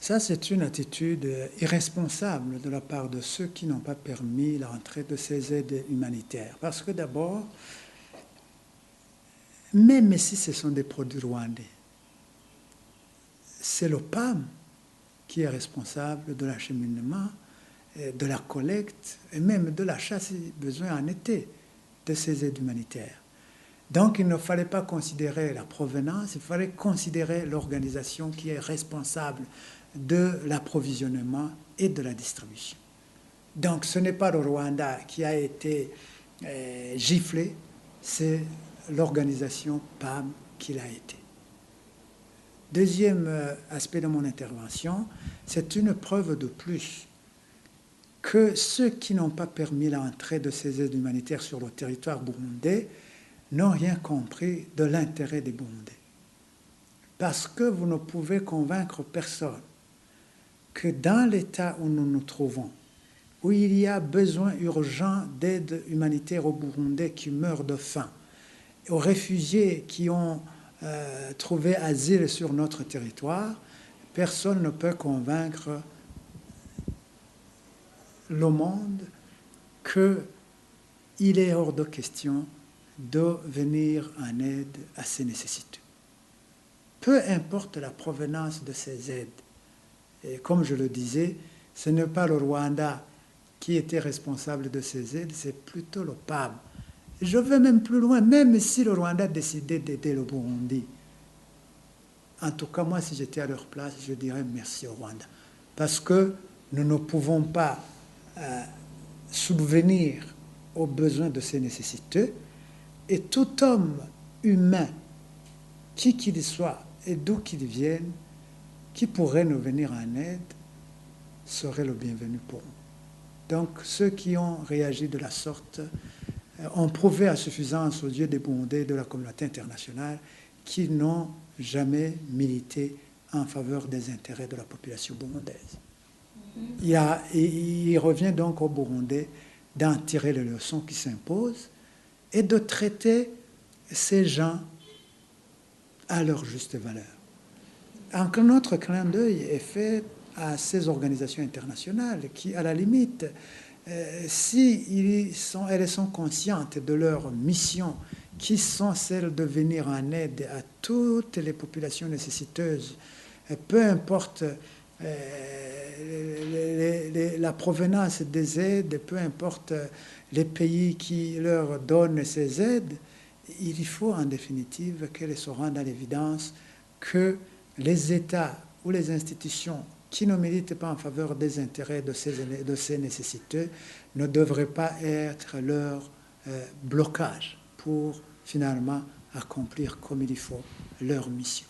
Ça, c'est une attitude irresponsable de la part de ceux qui n'ont pas permis l'entrée de ces aides humanitaires. Parce que d'abord, même si ce sont des produits rwandais, c'est le PAM qui est responsable de l'acheminement, de la collecte et même de l'achat, si besoin en était, de ces aides humanitaires. Donc il ne fallait pas considérer la provenance, il fallait considérer l'organisation qui est responsable de l'approvisionnement et de la distribution. Donc ce n'est pas le Rwanda qui a été giflé, c'est l'organisation PAM qui l'a été. Deuxième aspect de mon intervention, c'est une preuve de plus que ceux qui n'ont pas permis l'entrée de ces aides humanitaires sur le territoire burundais n'ont rien compris de l'intérêt des Burundais. Parce que vous ne pouvez convaincre personne que dans l'état où nous nous trouvons, où il y a besoin urgent d'aide humanitaire aux Burundais qui meurent de faim, aux réfugiés qui ont trouvé asile sur notre territoire, personne ne peut convaincre le monde qu'il est hors de question de venir en aide à ces nécessiteux. Peu importe la provenance de ces aides. Et comme je le disais, ce n'est pas le Rwanda qui était responsable de ces aides, c'est plutôt le PAM. Je vais même plus loin, même si le Rwanda décidait d'aider le Burundi. En tout cas, moi, si j'étais à leur place, je dirais merci au Rwanda. Parce que nous ne pouvons pas subvenir aux besoins de ces nécessiteux. Et tout homme humain, qui qu'il soit et d'où qu'il vienne, qui pourrait nous venir en aide, serait le bienvenu pour nous. Donc, ceux qui ont réagi de la sorte ont prouvé à suffisance aux yeux des Burundais et de la communauté internationale qu'ils n'ont jamais milité en faveur des intérêts de la population burundaise. Il revient donc aux Burundais d'en tirer les leçons qui s'imposent et de traiter ces gens à leur juste valeur. Un autre clin d'œil est fait à ces organisations internationales qui, à la limite, si elles sont conscientes de leur mission, qui sont celles de venir en aide à toutes les populations nécessiteuses, peu importe la provenance des aides, peu importe les pays qui leur donnent ces aides, il faut en définitive qu'elles se rendent à l'évidence que les États ou les institutions qui ne militent pas en faveur des intérêts de ces nécessiteux ne devraient pas être leur blocage pour finalement accomplir comme il faut leur mission.